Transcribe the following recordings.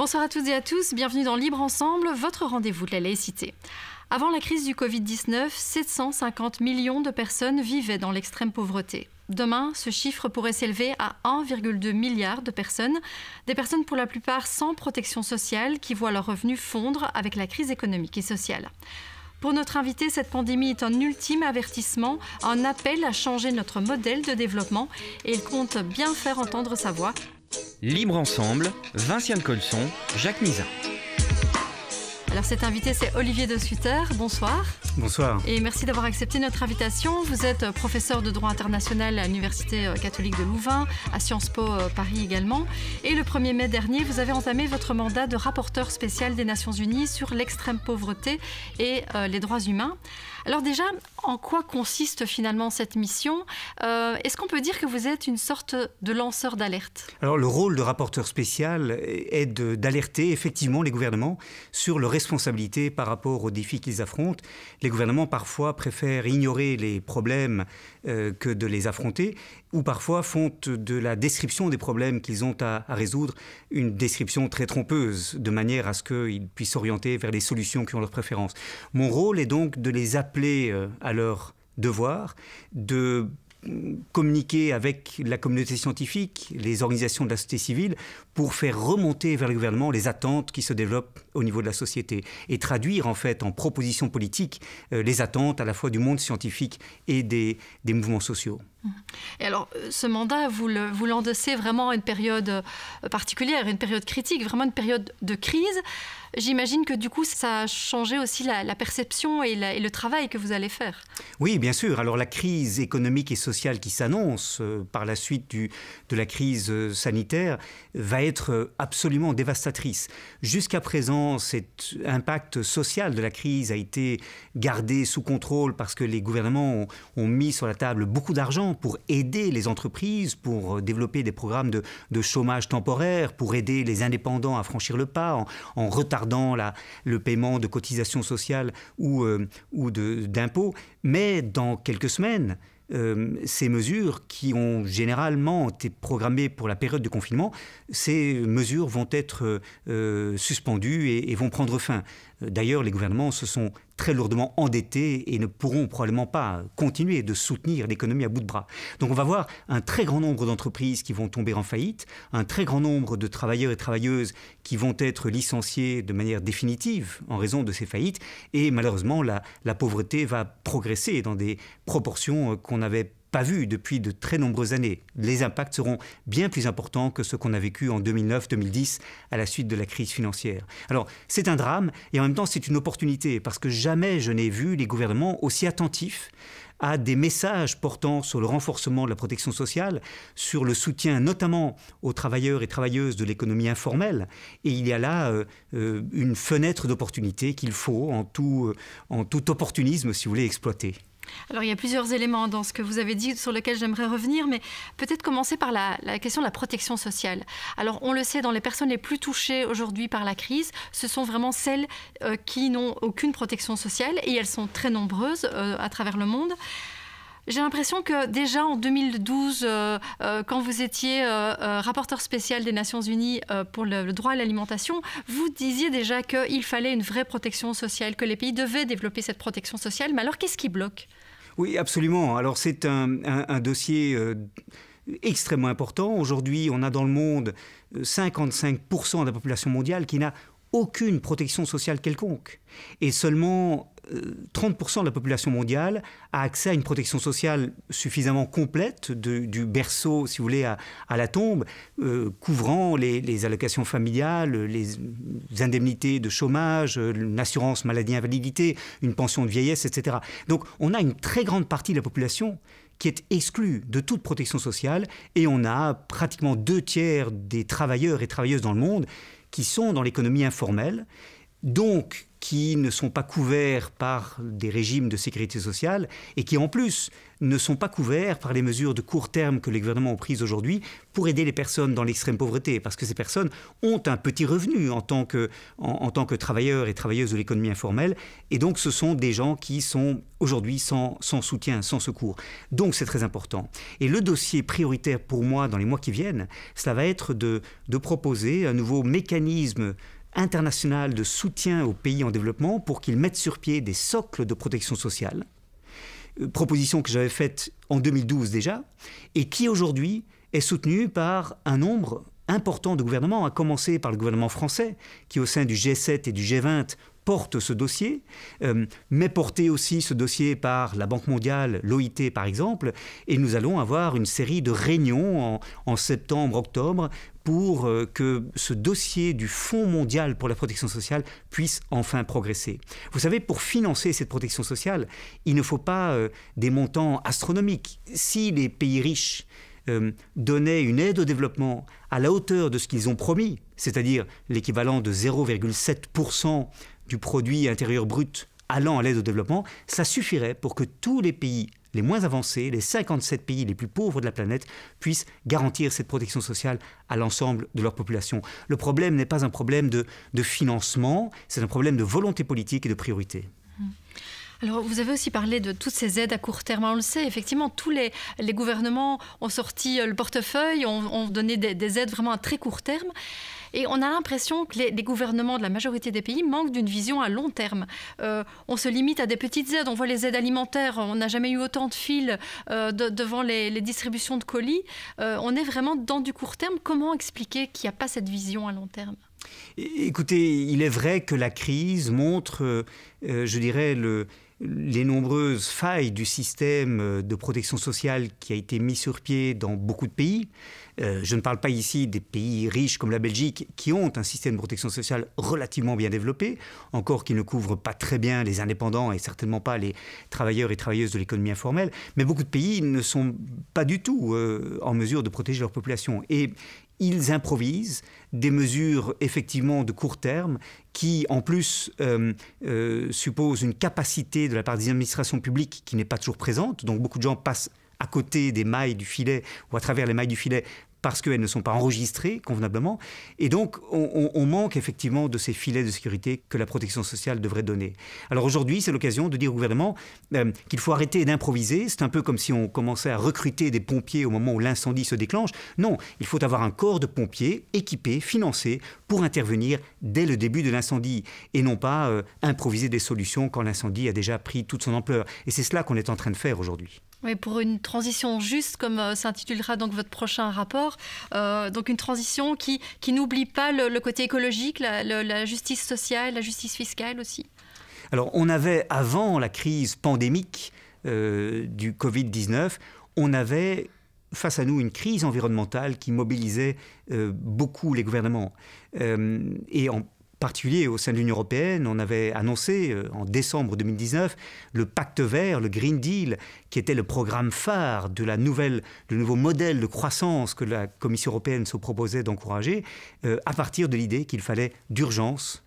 Bonsoir à toutes et à tous, bienvenue dans Libre Ensemble, votre rendez-vous de la laïcité. Avant la crise du Covid-19, 750 millions de personnes vivaient dans l'extrême pauvreté. Demain, ce chiffre pourrait s'élever à 1,2 milliard de personnes, des personnes pour la plupart sans protection sociale qui voient leurs revenus fondre avec la crise économique et sociale. Pour notre invité, cette pandémie est un ultime avertissement, un appel à changer notre modèle de développement et il compte bien faire entendre sa voix. Libre Ensemble, Vinciane Colson, Jacques Nizat. Alors cet invité, c'est Olivier de Sutter. Bonsoir. Bonsoir. Et merci d'avoir accepté notre invitation. Vous êtes professeur de droit international à l'Université catholique de Louvain, à Sciences Po Paris également. Et le 1er mai dernier, vous avez entamé votre mandat de rapporteur spécial des Nations Unies sur l'extrême pauvreté et les droits humains. Alors déjà, en quoi consiste finalement cette mission ? Est-ce qu'on peut dire que vous êtes une sorte de lanceur d'alerte ? Alors le rôle de rapporteur spécial est d'alerter effectivement les gouvernements sur leurs responsabilités par rapport aux défis qu'ils affrontent. Les gouvernements parfois préfèrent ignorer les problèmes que de les affronter, ou parfois font de la description des problèmes qu'ils ont à résoudre une description très trompeuse, de manière à ce qu'ils puissent s'orienter vers les solutions qui ont leur préférence. Mon rôle est donc de les appeler à leur devoir, de communiquer avec la communauté scientifique, les organisations de la société civile, pour faire remonter vers le gouvernement les attentes qui se développent au niveau de la société et traduire en fait en propositions politiques les attentes à la fois du monde scientifique et des mouvements sociaux. Et alors, ce mandat, vous l'endossez vraiment à une période particulière, une période critique, vraiment une période de crise. J'imagine que du coup, ça a changé aussi la perception et le travail que vous allez faire. Oui, bien sûr. Alors la crise économique et sociale qui s'annonce par la suite de la crise sanitaire va être absolument dévastatrice. Jusqu'à présent, cet impact social de la crise a été gardé sous contrôle parce que les gouvernements ont mis sur la table beaucoup d'argent pour aider les entreprises, pour développer des programmes de chômage temporaire, pour aider les indépendants à franchir le pas en retardant le paiement de cotisations sociales ou d'impôts. Mais dans quelques semaines, ces mesures qui ont généralement été programmées pour la période de confinement, ces mesures vont être suspendues et vont prendre fin. D'ailleurs, les gouvernements se sont très lourdement endettés et ne pourront probablement pas continuer de soutenir l'économie à bout de bras. Donc on va voir un très grand nombre d'entreprises qui vont tomber en faillite, un très grand nombre de travailleurs et travailleuses qui vont être licenciés de manière définitive en raison de ces faillites et malheureusement la pauvreté va progresser dans des proportions qu'on n'avait pas vu depuis de très nombreuses années. Les impacts seront bien plus importants que ce qu'on a vécu en 2009-2010 à la suite de la crise financière. Alors, c'est un drame et en même temps, c'est une opportunité parce que jamais je n'ai vu les gouvernements aussi attentifs à des messages portant sur le renforcement de la protection sociale, sur le soutien notamment aux travailleurs et travailleuses de l'économie informelle. Et il y a là une fenêtre d'opportunité qu'il faut en tout opportunisme, si vous voulez, exploiter. Alors, il y a plusieurs éléments dans ce que vous avez dit sur lesquels j'aimerais revenir, mais peut-être commencer par la question de la protection sociale. Alors, on le sait, dans les personnes les plus touchées aujourd'hui par la crise, ce sont vraiment celles qui n'ont aucune protection sociale, et elles sont très nombreuses à travers le monde. J'ai l'impression que déjà en 2012, quand vous étiez rapporteur spécial des Nations Unies pour le droit à l'alimentation, vous disiez déjà qu'il fallait une vraie protection sociale, que les pays devaient développer cette protection sociale. Mais alors, qu'est-ce qui bloque ? Oui, absolument. Alors, c'est un dossier extrêmement important. Aujourd'hui, on a dans le monde 55% de la population mondiale qui n'a aucune protection sociale quelconque. Et seulement 30% de la population mondiale a accès à une protection sociale suffisamment complète, du berceau, si vous voulez, à la tombe, couvrant les allocations familiales, les indemnités de chômage, une assurance maladie-invalidité, une pension de vieillesse, etc. Donc on a une très grande partie de la population qui est exclue de toute protection sociale et on a pratiquement 2/3 des travailleurs et travailleuses dans le monde qui sont dans l'économie informelle, donc qui ne sont pas couverts par des régimes de sécurité sociale et qui en plus ne sont pas couverts par les mesures de court terme que les gouvernements ont prises aujourd'hui pour aider les personnes dans l'extrême pauvreté, parce que ces personnes ont un petit revenu en tant que travailleurs et travailleuses de l'économie informelle, et donc ce sont des gens qui sont aujourd'hui sans soutien, sans secours. Donc c'est très important. Et le dossier prioritaire pour moi dans les mois qui viennent, cela va être de proposer un nouveau mécanisme international de soutien aux pays en développement pour qu'ils mettent sur pied des socles de protection sociale. Proposition que j'avais faite en 2012 déjà, et qui aujourd'hui est soutenue par un nombre important de gouvernements, à commencer par le gouvernement français, qui au sein du G7 et du G20 porte ce dossier, mais porté aussi ce dossier par la Banque mondiale, l'OIT par exemple, et nous allons avoir une série de réunions en septembre, octobre, pour que ce dossier du Fonds mondial pour la protection sociale puisse enfin progresser. Vous savez, pour financer cette protection sociale, il ne faut pas des montants astronomiques. Si les pays riches donnaient une aide au développement à la hauteur de ce qu'ils ont promis, c'est-à-dire l'équivalent de 0,7% du produit intérieur brut allant à l'aide au développement, ça suffirait pour que tous les pays les moins avancés, les 57 pays les plus pauvres de la planète, puissent garantir cette protection sociale à l'ensemble de leur population. Le problème n'est pas un problème de financement, c'est un problème de volonté politique et de priorité. Alors, vous avez aussi parlé de toutes ces aides à court terme. On le sait, effectivement, tous les gouvernements ont sorti le portefeuille, ont donné des aides vraiment à très court terme. Et on a l'impression que les gouvernements de la majorité des pays manquent d'une vision à long terme. On se limite à des petites aides. On voit les aides alimentaires. On n'a jamais eu autant de files devant les distributions de colis. On est vraiment dans du court terme. Comment expliquer qu'il n'y a pas cette vision à long terme ? Écoutez, il est vrai que la crise montre, je dirais, les nombreuses failles du système de protection sociale qui a été mis sur pied dans beaucoup de pays. Je ne parle pas ici des pays riches comme la Belgique qui ont un système de protection sociale relativement bien développé, encore qui ne couvre pas très bien les indépendants et certainement pas les travailleurs et travailleuses de l'économie informelle. Mais beaucoup de pays ne sont pas du tout en mesure de protéger leur population. Et ils improvisent des mesures effectivement de court terme qui en plus supposent une capacité de la part des administrations publiques qui n'est pas toujours présente. Donc beaucoup de gens passent à côté des mailles du filet ou à travers les mailles du filet parce qu'elles ne sont pas enregistrées convenablement. Et donc, on manque effectivement de ces filets de sécurité que la protection sociale devrait donner. Alors aujourd'hui, c'est l'occasion de dire au gouvernement qu'il faut arrêter d'improviser. C'est un peu comme si on commençait à recruter des pompiers au moment où l'incendie se déclenche. Non, il faut avoir un corps de pompiers équipé, financé, pour intervenir dès le début de l'incendie et non pas improviser des solutions quand l'incendie a déjà pris toute son ampleur. Et c'est cela qu'on est en train de faire aujourd'hui. Oui, pour une transition juste, comme s'intitulera donc votre prochain rapport, donc une transition qui n'oublie pas le côté écologique, la justice sociale, la justice fiscale aussi. Alors, on avait, avant la crise pandémique du Covid-19, on avait face à nous une crise environnementale qui mobilisait beaucoup les gouvernements. Et en particulier au sein de l'Union européenne, on avait annoncé en décembre 2019 le Pacte vert, le Green Deal, qui était le programme phare de le nouveau modèle de croissance que la Commission européenne se proposait d'encourager, à partir de l'idée qu'il fallait d'urgence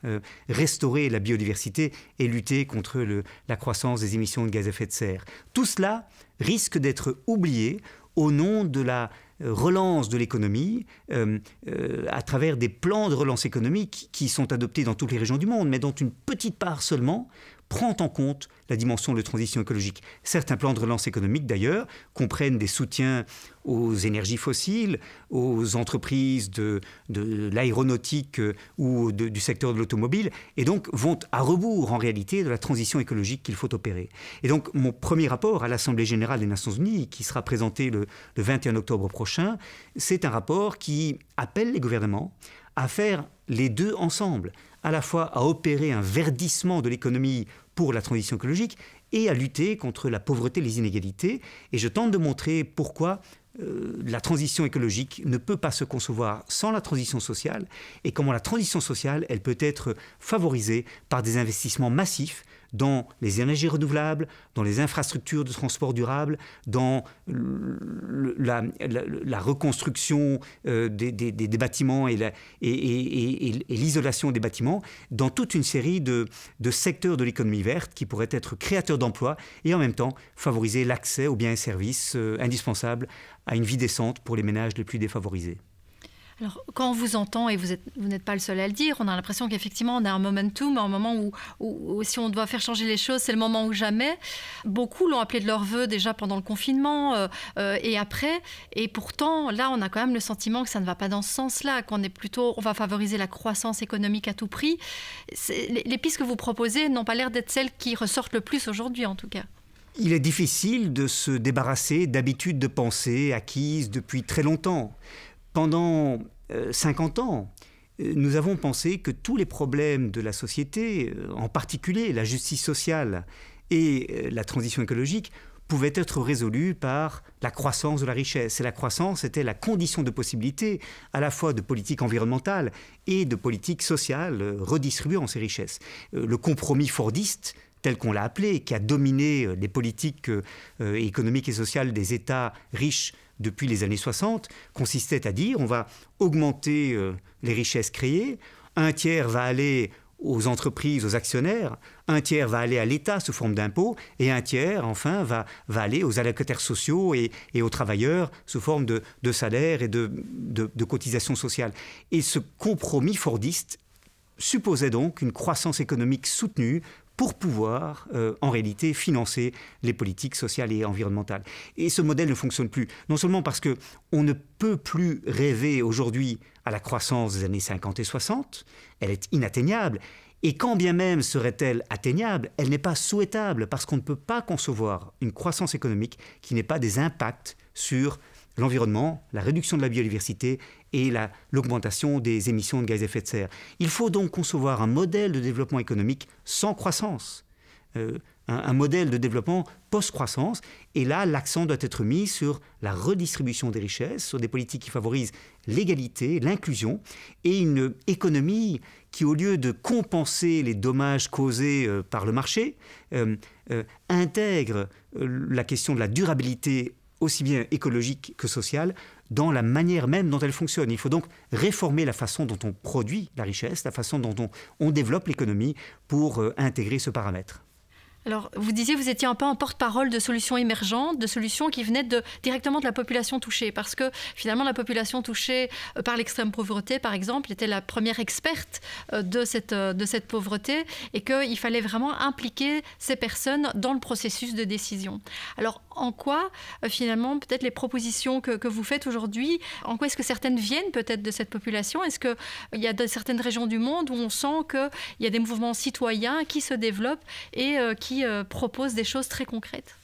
restaurer la biodiversité et lutter contre la croissance des émissions de gaz à effet de serre. Tout cela risque d'être oublié au nom de la relance de l'économie à travers des plans de relance économique qui sont adoptés dans toutes les régions du monde, mais dont une petite part seulement prend en compte la dimension de transition écologique. Certains plans de relance économique, d'ailleurs, comprennent des soutiens aux énergies fossiles, aux entreprises de l'aéronautique ou du secteur de l'automobile, et donc vont à rebours, en réalité, de la transition écologique qu'il faut opérer. Et donc, mon premier rapport à l'Assemblée générale des Nations unies, qui sera présenté le 21 octobre prochain, c'est un rapport qui appelle les gouvernements à faire les deux ensemble, à la fois à opérer un verdissement de l'économie pour la transition écologique et à lutter contre la pauvreté et les inégalités. Et je tente de montrer pourquoi la transition écologique ne peut pas se concevoir sans la transition sociale et comment la transition sociale, elle peut être favorisée par des investissements massifs dans les énergies renouvelables, dans les infrastructures de transport durable, dans la reconstruction des bâtiments et l'isolation des bâtiments, dans toute une série de secteurs de l'économie verte qui pourraient être créateurs d'emplois et en même temps favoriser l'accès aux biens et services indispensables à une vie décente pour les ménages les plus défavorisés. Alors, quand on vous entend, et vous n'êtes pas le seul à le dire, on a l'impression qu'effectivement, on a un momentum, un moment où si on doit faire changer les choses, c'est le moment ou jamais. Beaucoup l'ont appelé de leur vœu déjà pendant le confinement et après. Et pourtant, là, on a quand même le sentiment que ça ne va pas dans ce sens-là, on va favoriser la croissance économique à tout prix. Les pistes que vous proposez n'ont pas l'air d'être celles qui ressortent le plus aujourd'hui, en tout cas. Il est difficile de se débarrasser d'habitudes de pensée acquises depuis très longtemps. Pendant 50 ans, nous avons pensé que tous les problèmes de la société, en particulier la justice sociale et la transition écologique, pouvaient être résolus par la croissance de la richesse. Et la croissance était la condition de possibilité à la fois de politique environnementale et de politique sociale redistribuant ces richesses. Le compromis fordiste, tel qu'on l'a appelé, qui a dominé les politiques économiques et sociales des États riches depuis les années 60, consistait à dire on va augmenter les richesses créées, un tiers va aller aux entreprises, aux actionnaires, un tiers va aller à l'État sous forme d'impôts et un tiers, enfin, va aller aux allocataires sociaux et aux travailleurs sous forme de salaires et de cotisations sociales. Et ce compromis fordiste supposait donc une croissance économique soutenue pour pouvoir, en réalité, financer les politiques sociales et environnementales. Et ce modèle ne fonctionne plus. Non seulement parce qu'on ne peut plus rêver aujourd'hui à la croissance des années 50 et 60, elle est inatteignable, et quand bien même serait-elle atteignable, elle n'est pas souhaitable, parce qu'on ne peut pas concevoir une croissance économique qui n'ait pas des impacts sur l'environnement, la réduction de la biodiversité et l'augmentation des émissions de gaz à effet de serre. Il faut donc concevoir un modèle de développement économique sans croissance, un modèle de développement post-croissance. Et là, l'accent doit être mis sur la redistribution des richesses, sur des politiques qui favorisent l'égalité, l'inclusion et une économie qui, au lieu de compenser les dommages causés par le marché, intègre la question de la durabilité aussi bien écologique que sociale, dans la manière même dont elle fonctionne. Il faut donc réformer la façon dont on produit la richesse, la façon dont on développe l'économie pour intégrer ce paramètre. Alors, vous disiez que vous étiez un peu un porte-parole de solutions émergentes, de solutions qui venaient directement de la population touchée, parce que finalement, la population touchée par l'extrême pauvreté, par exemple, était la première experte de cette pauvreté, et qu'il fallait vraiment impliquer ces personnes dans le processus de décision. Alors, en quoi, finalement, peut-être les propositions que vous faites aujourd'hui, en quoi est-ce que certaines viennent peut-être de cette population? Est-ce qu'il y a certaines régions du monde où on sent qu'il y a des mouvements citoyens qui se développent et qui proposent des choses très concrètes?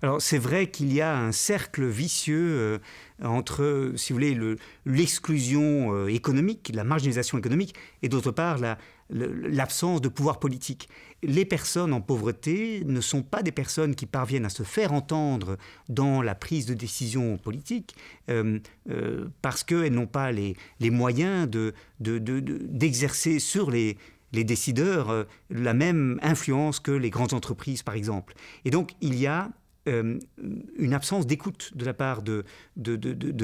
Alors, c'est vrai qu'il y a un cercle vicieux entre, si vous voulez, l'exclusion économique, la marginalisation économique, et d'autre part, l'absence de pouvoir politique. Les personnes en pauvreté ne sont pas des personnes qui parviennent à se faire entendre dans la prise de décision politique parce qu'elles n'ont pas les moyens d'exercer sur les décideurs la même influence que les grandes entreprises, par exemple. Et donc, il y a une absence d'écoute de la part de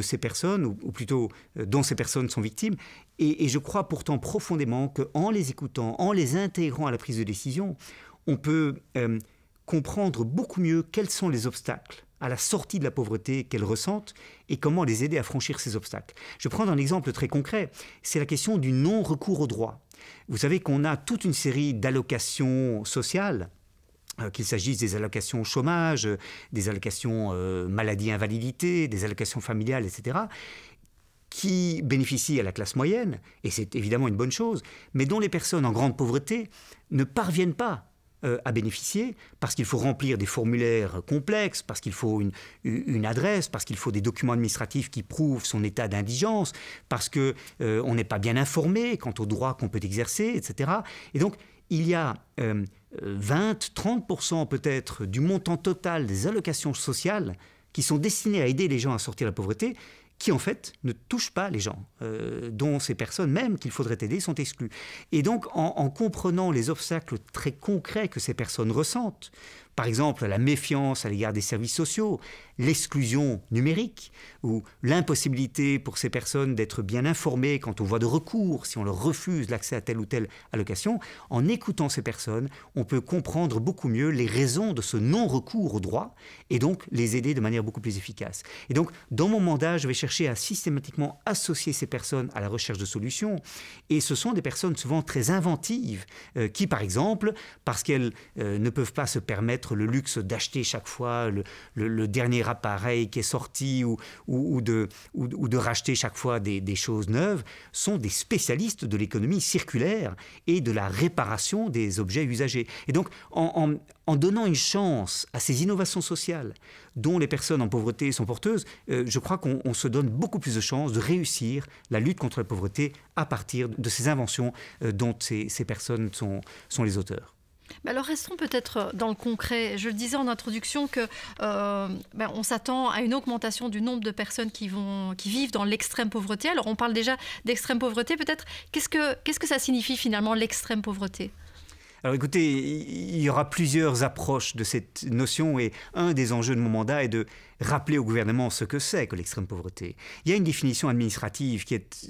ces personnes, ou plutôt dont ces personnes sont victimes. Et je crois pourtant profondément qu'en les écoutant, en les intégrant à la prise de décision, on peut comprendre beaucoup mieux quels sont les obstacles à la sortie de la pauvreté qu'elles ressentent et comment les aider à franchir ces obstacles. Je prends un exemple très concret, c'est la question du non-recours aux droits. Vous savez qu'on a toute une série d'allocations sociales, qu'il s'agisse des allocations au chômage, des allocations maladie-invalidité, des allocations familiales, etc., qui bénéficient à la classe moyenne, et c'est évidemment une bonne chose, mais dont les personnes en grande pauvreté ne parviennent pas à bénéficier, parce qu'il faut remplir des formulaires complexes, parce qu'il faut une adresse, parce qu'il faut des documents administratifs qui prouvent son état d'indigence, parce qu'on n'est pas bien informé quant aux droits qu'on peut exercer, etc. Et donc, il y a 20-30% peut-être du montant total des allocations sociales qui sont destinées à aider les gens à sortir de la pauvreté, qui en fait ne touchent pas les gens, dont ces personnes même qu'il faudrait aider sont exclues. Et donc en comprenant les obstacles très concrets que ces personnes ressentent, par exemple la méfiance à l'égard des services sociaux, l'exclusion numérique ou l'impossibilité pour ces personnes d'être bien informées quant aux voies de recours si on leur refuse l'accès à telle ou telle allocation, en écoutant ces personnes, on peut comprendre beaucoup mieux les raisons de ce non-recours au droit et donc les aider de manière beaucoup plus efficace. Et donc, dans mon mandat, je vais chercher à systématiquement associer ces personnes à la recherche de solutions. Et ce sont des personnes souvent très inventives qui, par exemple, parce qu'elles ne peuvent pas se permettre le luxe d'acheter chaque fois le dernier appareil qui est sorti ou de racheter chaque fois des choses neuves, sont des spécialistes de l'économie circulaire et de la réparation des objets usagés. Et donc, en donnant une chance à ces innovations sociales dont les personnes en pauvreté sont porteuses, je crois qu'on se donne beaucoup plus de chances de réussir la lutte contre la pauvreté à partir de ces inventions dont ces personnes sont les auteurs. Alors restons peut-être dans le concret. Je le disais en introduction que on s'attend à une augmentation du nombre de personnes qui vivent dans l'extrême pauvreté. Alors on parle déjà d'extrême pauvreté. Peut-être qu'est-ce que ça signifie finalement l'extrême pauvreté ? Alors écoutez, il y aura plusieurs approches de cette notion et un des enjeux de mon mandat est de rappeler au gouvernement ce que c'est que l'extrême pauvreté. Il y a une définition administrative qui est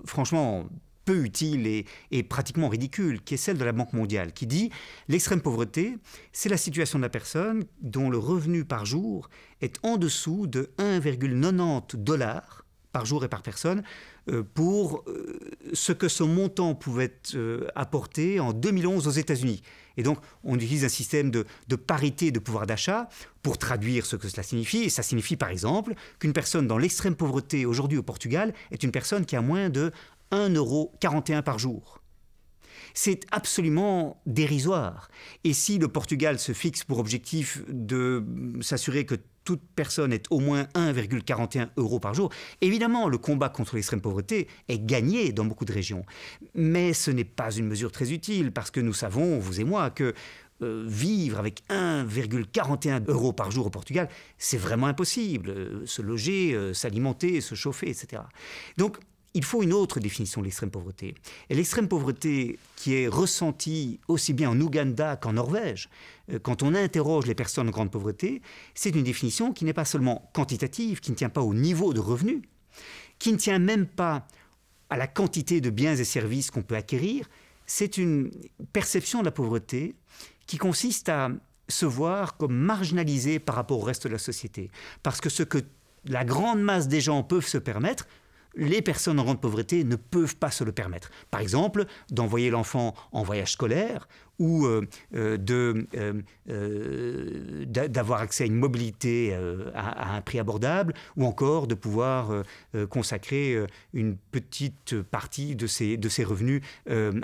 franchement peu utile et pratiquement ridicule, qui est celle de la Banque mondiale, qui dit « l'extrême pauvreté, c'est la situation de la personne dont le revenu par jour est en dessous de 1,90 $ par jour et par personne pour ce que ce montant pouvait apporter en 2011 aux États-Unis. » Et donc, on utilise un système de parité de pouvoir d'achat pour traduire ce que cela signifie. Et ça signifie, par exemple, qu'une personne dans l'extrême pauvreté aujourd'hui au Portugal est une personne qui a moins de 1,41 € par jour. C'est absolument dérisoire. Et si le Portugal se fixe pour objectif de s'assurer que toute personne ait au moins 1,41 € par jour, évidemment, le combat contre l'extrême pauvreté est gagné dans beaucoup de régions. Mais ce n'est pas une mesure très utile parce que nous savons, vous et moi, que vivre avec 1,41 € par jour au Portugal, c'est vraiment impossible. Se loger, s'alimenter, se chauffer, etc. Donc, il faut une autre définition de l'extrême pauvreté. Et l'extrême pauvreté qui est ressentie aussi bien en Ouganda qu'en Norvège, quand on interroge les personnes en grande pauvreté, c'est une définition qui n'est pas seulement quantitative, qui ne tient pas au niveau de revenu, qui ne tient même pas à la quantité de biens et services qu'on peut acquérir. C'est une perception de la pauvreté qui consiste à se voir comme marginalisé par rapport au reste de la société. Parce que ce que la grande masse des gens peuvent se permettre, les personnes en grande pauvreté ne peuvent pas se le permettre. Par exemple, d'envoyer l'enfant en voyage scolaire ou d'avoir accès à une mobilité à un prix abordable ou encore de pouvoir consacrer une petite partie de ses revenus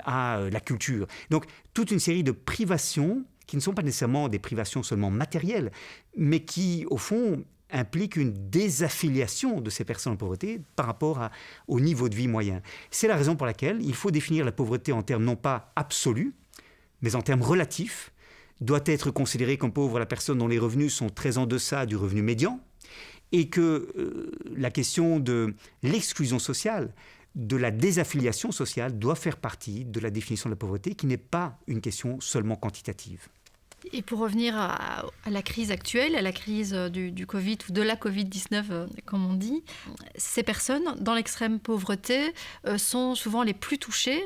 à la culture. Donc, toute une série de privations qui ne sont pas nécessairement des privations seulement matérielles, mais qui, au fond, implique une désaffiliation de ces personnes en pauvreté par rapport au niveau de vie moyen. C'est la raison pour laquelle il faut définir la pauvreté en termes non pas absolus, mais en termes relatifs. Doit être considérée comme pauvre la personne dont les revenus sont très en deçà du revenu médian et que la question de l'exclusion sociale, de la désaffiliation sociale doit faire partie de la définition de la pauvreté qui n'est pas une question seulement quantitative. Et pour revenir à la crise actuelle, à la crise du Covid ou de la Covid-19, comme on dit, ces personnes dans l'extrême pauvreté sont souvent les plus touchées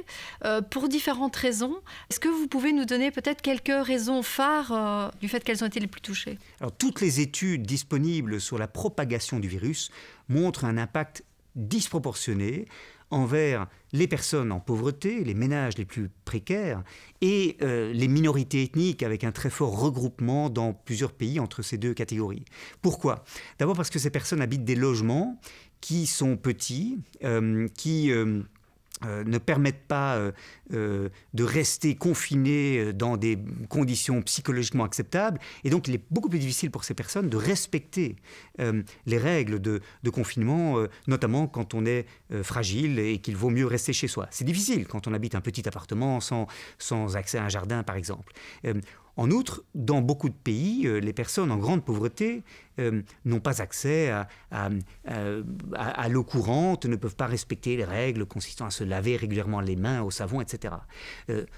pour différentes raisons. Est-ce que vous pouvez nous donner peut-être quelques raisons phares du fait qu'elles ont été les plus touchées ? Alors, toutes les études disponibles sur la propagation du virus montrent un impact disproportionné envers les personnes en pauvreté, les ménages les plus précaires et les minorités ethniques avec un très fort regroupement dans plusieurs pays entre ces deux catégories. Pourquoi ? D'abord parce que ces personnes habitent des logements qui sont petits, qui ne permettent pas de rester confinés dans des conditions psychologiquement acceptables. Et donc, il est beaucoup plus difficile pour ces personnes de respecter les règles de confinement, notamment quand on est fragile et qu'il vaut mieux rester chez soi. C'est difficile quand on habite un petit appartement sans accès à un jardin, par exemple. En outre, dans beaucoup de pays, les personnes en grande pauvreté n'ont pas accès à l'eau courante, ne peuvent pas respecter les règles consistant à se laver régulièrement les mains au savon, etc.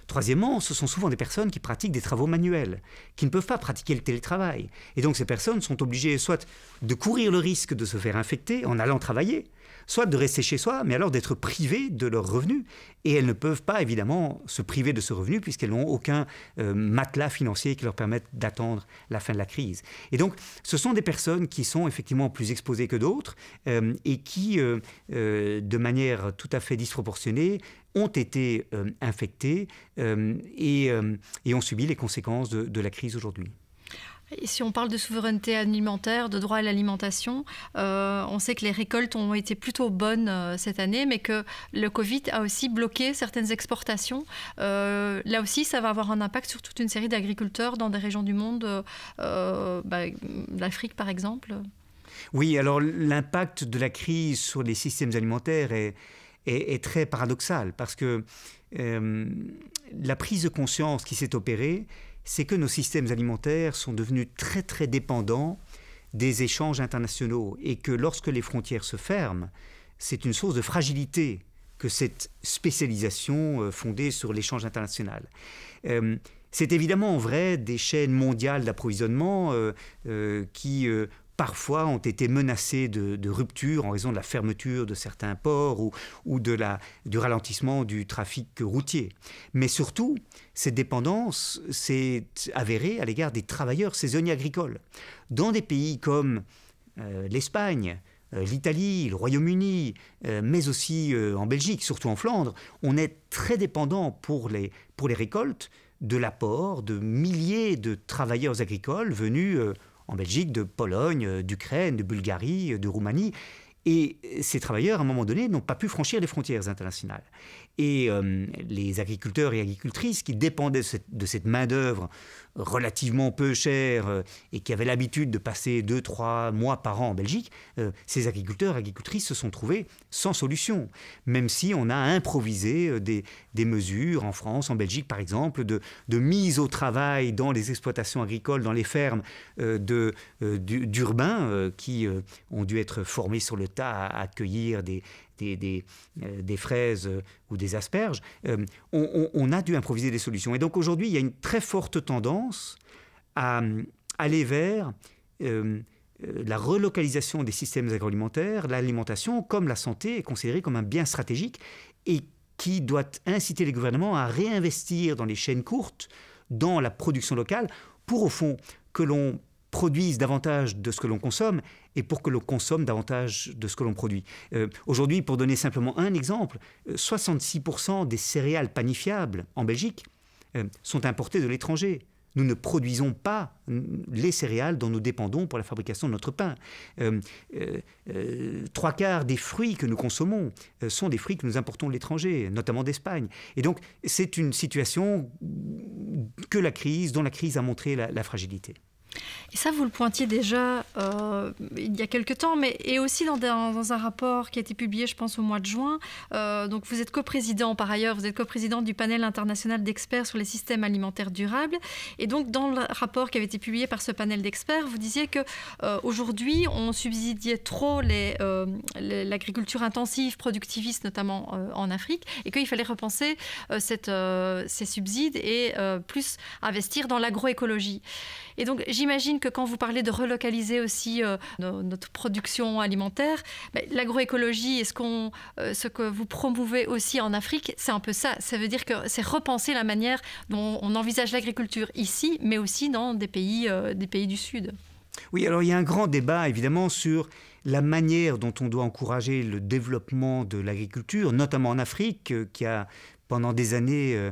Troisièmement, ce sont souvent des personnes qui pratiquent des travaux manuels, qui ne peuvent pas pratiquer le télétravail. Et donc ces personnes sont obligées soit de courir le risque de se faire infecter en allant travailler, soit de rester chez soi, mais alors d'être privées de leurs revenus. Et elles ne peuvent pas, évidemment, se priver de ce revenu puisqu'elles n'ont aucun matelas financier qui leur permette d'attendre la fin de la crise. Et donc, ce sont des personnes qui sont effectivement plus exposées que d'autres et qui, de manière tout à fait disproportionnée, ont été infectées et ont subi les conséquences de la crise aujourd'hui. Et si on parle de souveraineté alimentaire, de droit à l'alimentation, on sait que les récoltes ont été plutôt bonnes cette année, mais que le Covid a aussi bloqué certaines exportations. Là aussi, ça va avoir un impact sur toute une série d'agriculteurs dans des régions du monde, l'Afrique par exemple. Oui, alors l'impact de la crise sur les systèmes alimentaires est très paradoxal parce que la prise de conscience qui s'est opérée, c'est que nos systèmes alimentaires sont devenus très très dépendants des échanges internationaux et que lorsque les frontières se ferment, c'est une source de fragilité que cette spécialisation fondée sur l'échange international. C'est évidemment vrai des chaînes mondiales d'approvisionnement qui parfois ont été menacées de rupture en raison de la fermeture de certains ports ou du ralentissement du trafic routier. Mais surtout, cette dépendance s'est avérée à l'égard des travailleurs saisonniers agricoles. Dans des pays comme l'Espagne, l'Italie, le Royaume-Uni, mais aussi en Belgique, surtout en Flandre, on est très dépendant pour les récoltes de l'apport de milliers de travailleurs agricoles venus en Belgique, de Pologne, d'Ukraine, de Bulgarie, de Roumanie. Et ces travailleurs, à un moment donné, n'ont pas pu franchir les frontières internationales. Et les agriculteurs et agricultrices qui dépendaient de cette main-d'œuvre relativement peu chère et qui avaient l'habitude de passer 2-3 mois par an en Belgique, ces agriculteurs et agricultrices se sont trouvés sans solution. Même si on a improvisé des mesures en France, en Belgique par exemple, de mise au travail dans les exploitations agricoles, dans les fermes d'urbains qui ont dû être formés sur le tas à accueillir des fraises ou des asperges, on a dû improviser des solutions. Et donc aujourd'hui, il y a une très forte tendance à aller vers la relocalisation des systèmes agroalimentaires. L'alimentation, comme la santé, est considérée comme un bien stratégique et qui doit inciter les gouvernements à réinvestir dans les chaînes courtes, dans la production locale, pour au fond que l'on produise davantage de ce que l'on consomme et pour que l'on consomme davantage de ce que l'on produit. Aujourd'hui, pour donner simplement un exemple, 66% des céréales panifiables en Belgique sont importées de l'étranger. Nous ne produisons pas les céréales dont nous dépendons pour la fabrication de notre pain. 3/4 des fruits que nous consommons sont des fruits que nous importons de l'étranger, notamment d'Espagne. Et donc, c'est une situation dont la crise a montré la fragilité. Et ça, vous le pointiez déjà il y a quelque temps, mais et aussi dans un rapport qui a été publié, je pense, au mois de juin. Donc, vous êtes coprésident, par ailleurs, vous êtes coprésident du panel international d'experts sur les systèmes alimentaires durables. Et donc, dans le rapport qui avait été publié par ce panel d'experts, vous disiez qu'aujourd'hui, on subsidiait trop l'agriculture intensive, productiviste, notamment en Afrique, et qu'il fallait repenser ces subsides et plus investir dans l'agroécologie. Et donc, j'imagine que quand vous parlez de relocaliser aussi notre production alimentaire, l'agroécologie, ce que vous promouvez aussi en Afrique, c'est un peu ça. Ça veut dire que c'est repenser la manière dont on envisage l'agriculture ici, mais aussi dans des pays du Sud. Oui, alors il y a un grand débat, évidemment, sur la manière dont on doit encourager le développement de l'agriculture, notamment en Afrique, qui a pendant des années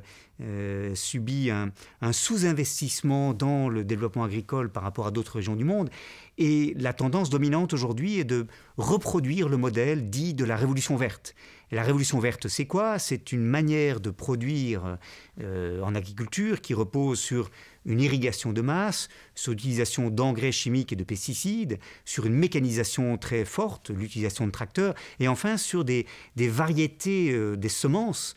subi un sous-investissement dans le développement agricole par rapport à d'autres régions du monde. Et la tendance dominante aujourd'hui est de reproduire le modèle dit de la révolution verte. Et la révolution verte, c'est quoi? C'est une manière de produire en agriculture qui repose sur une irrigation de masse, sur l'utilisation d'engrais chimiques et de pesticides, sur une mécanisation très forte, l'utilisation de tracteurs, et enfin sur des variétés, des semences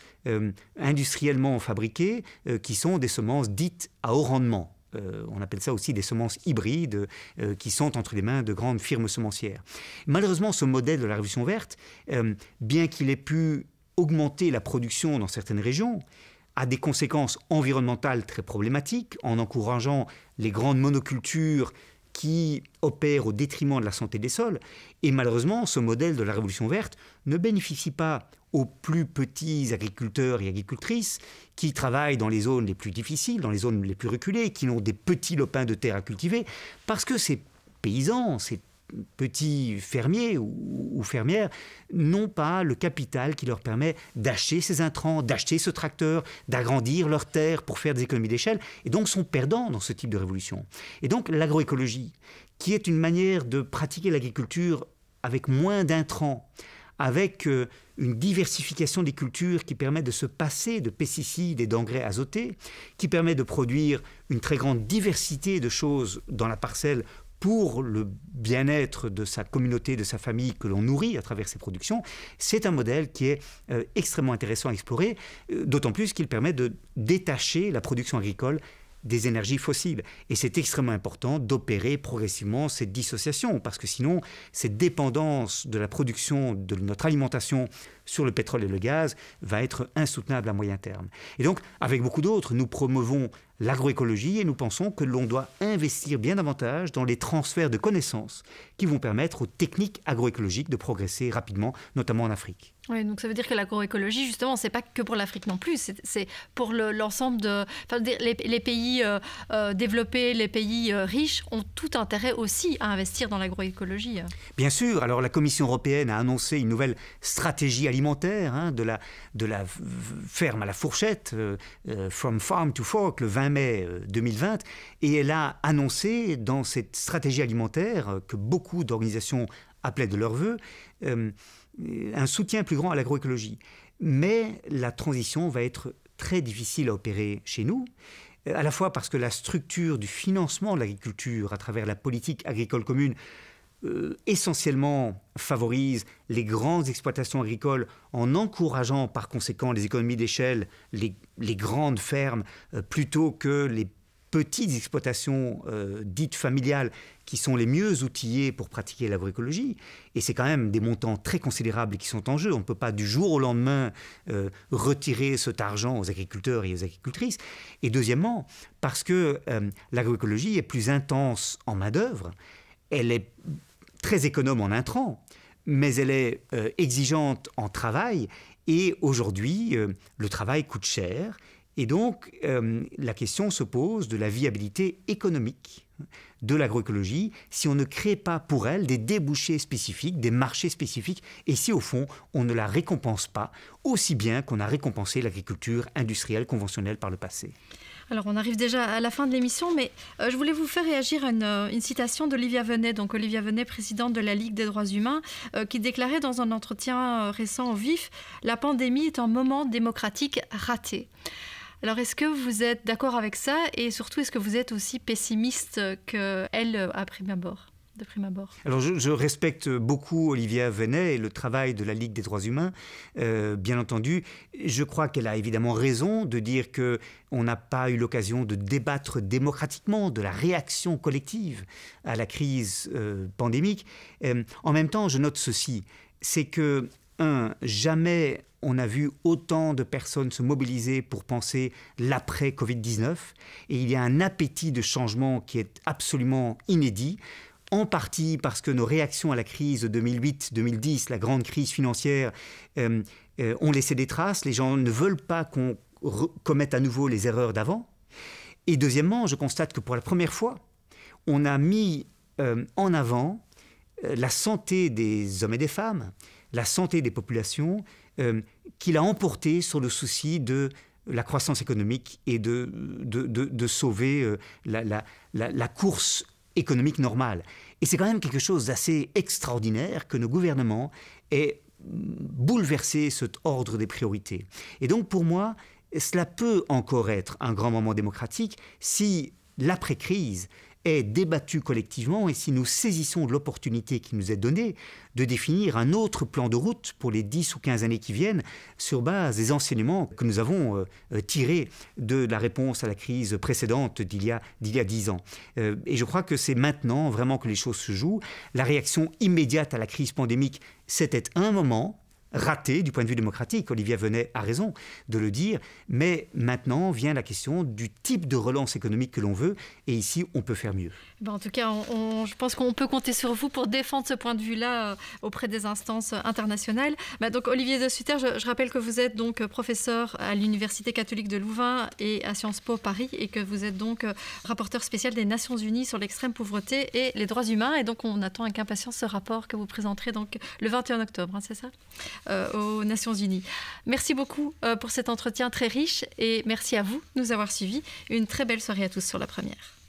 industriellement fabriquées qui sont des semences dites à haut rendement. on appelle ça aussi des semences hybrides qui sont entre les mains de grandes firmes semencières. Malheureusement, ce modèle de la Révolution verte, bien qu'il ait pu augmenter la production dans certaines régions, a des conséquences environnementales très problématiques en encourageant les grandes monocultures qui opèrent au détriment de la santé des sols. Et malheureusement, ce modèle de la Révolution verte ne bénéficie pas aux plus petits agriculteurs et agricultrices qui travaillent dans les zones les plus difficiles, dans les zones les plus reculées, qui ont des petits lopins de terre à cultiver, parce que ces paysans, ces petits fermiers ou fermières n'ont pas le capital qui leur permet d'acheter ces intrants, d'acheter ce tracteur, d'agrandir leurs terres pour faire des économies d'échelle, et donc sont perdants dans ce type de révolution. Et donc l'agroécologie, qui est une manière de pratiquer l'agriculture avec moins d'intrants, avec une diversification des cultures qui permet de se passer de pesticides et d'engrais azotés, qui permet de produire une très grande diversité de choses dans la parcelle pour le bien-être de sa communauté, de sa famille que l'on nourrit à travers ces productions, c'est un modèle qui est extrêmement intéressant à explorer, d'autant plus qu'il permet de détacher la production agricole des énergies fossiles. Et c'est extrêmement important d'opérer progressivement cette dissociation, parce que sinon, cette dépendance de la production de notre alimentation sur le pétrole et le gaz va être insoutenable à moyen terme. Et donc, avec beaucoup d'autres, nous promouvons l'agroécologie et nous pensons que l'on doit investir bien davantage dans les transferts de connaissances qui vont permettre aux techniques agroécologiques de progresser rapidement, notamment en Afrique. Oui, donc ça veut dire que l'agroécologie, justement, c'est pas que pour l'Afrique non plus, c'est pour l'ensemble de... Enfin, les pays développés, les pays riches ont tout intérêt aussi à investir dans l'agroécologie. Bien sûr. Alors la Commission européenne a annoncé une nouvelle stratégie alimentaire, de la ferme à la fourchette, From Farm to Fork, le 20 mai 2020, et elle a annoncé dans cette stratégie alimentaire que beaucoup d'organisations appelaient de leur vœu, un soutien plus grand à l'agroécologie. Mais la transition va être très difficile à opérer chez nous, à la fois parce que la structure du financement de l'agriculture à travers la politique agricole commune essentiellement favorise les grandes exploitations agricoles en encourageant par conséquent les économies d'échelle, les grandes fermes, plutôt que les petites exploitations dites familiales qui sont les mieux outillées pour pratiquer l'agroécologie. Et c'est quand même des montants très considérables qui sont en jeu. On ne peut pas du jour au lendemain retirer cet argent aux agriculteurs et aux agricultrices. Et deuxièmement, parce que l'agroécologie est plus intense en main-d'œuvre, elle est très économe en intrants, mais elle est exigeante en travail. Et aujourd'hui, le travail coûte cher. Et donc, la question se pose de la viabilité économique de l'agroécologie si on ne crée pas pour elle des débouchés spécifiques, des marchés spécifiques, et si au fond, on ne la récompense pas aussi bien qu'on a récompensé l'agriculture industrielle conventionnelle par le passé. Alors, on arrive déjà à la fin de l'émission, mais je voulais vous faire réagir à une citation d'Olivia Venet, donc Olivia Venet, présidente de la Ligue des droits humains, qui déclarait dans un entretien récent au VIF « La pandémie est un moment démocratique raté ». Alors, est-ce que vous êtes d'accord avec ça et surtout, est-ce que vous êtes aussi pessimiste qu'elle à prime abord, de prime abord? Alors, je respecte beaucoup Olivia Venet et le travail de la Ligue des droits humains, bien entendu. Je crois qu'elle a évidemment raison de dire qu'on n'a pas eu l'occasion de débattre démocratiquement de la réaction collective à la crise pandémique. En même temps, je note ceci, c'est que, jamais on a vu autant de personnes se mobiliser pour penser l'après-Covid-19. Et il y a un appétit de changement qui est absolument inédit, en partie parce que nos réactions à la crise de 2008-2010, la grande crise financière, ont laissé des traces. Les gens ne veulent pas qu'on commette à nouveau les erreurs d'avant. Et deuxièmement, je constate que pour la première fois, on a mis en avant la santé des hommes et des femmes, la santé des populations, qu'il a emporté sur le souci de la croissance économique et de sauver la course économique normale. Et c'est quand même quelque chose d'assez extraordinaire que nos gouvernements aient bouleversé cet ordre des priorités. Et donc pour moi, cela peut encore être un grand moment démocratique si l'après-crise est débattue collectivement et si nous saisissons de l'opportunité qui nous est donnée de définir un autre plan de route pour les 10 ou 15 années qui viennent sur base des enseignements que nous avons tirés de la réponse à la crise précédente d'il y a 10 ans. Et je crois que c'est maintenant vraiment que les choses se jouent. La réaction immédiate à la crise pandémique, c'était un moment raté du point de vue démocratique. Olivier Venet a raison de le dire, mais maintenant vient la question du type de relance économique que l'on veut, et ici, on peut faire mieux. En tout cas, je pense qu'on peut compter sur vous pour défendre ce point de vue-là auprès des instances internationales. Donc, Olivier De Sutter, je rappelle que vous êtes donc professeur à l'Université catholique de Louvain et à Sciences Po Paris, et que vous êtes donc rapporteur spécial des Nations Unies sur l'extrême pauvreté et les droits humains. Et donc, on attend avec impatience ce rapport que vous présenterez donc le 21 octobre, c'est ça, aux Nations Unies. Merci beaucoup pour cet entretien très riche et merci à vous de nous avoir suivis. Une très belle soirée à tous sur La Première.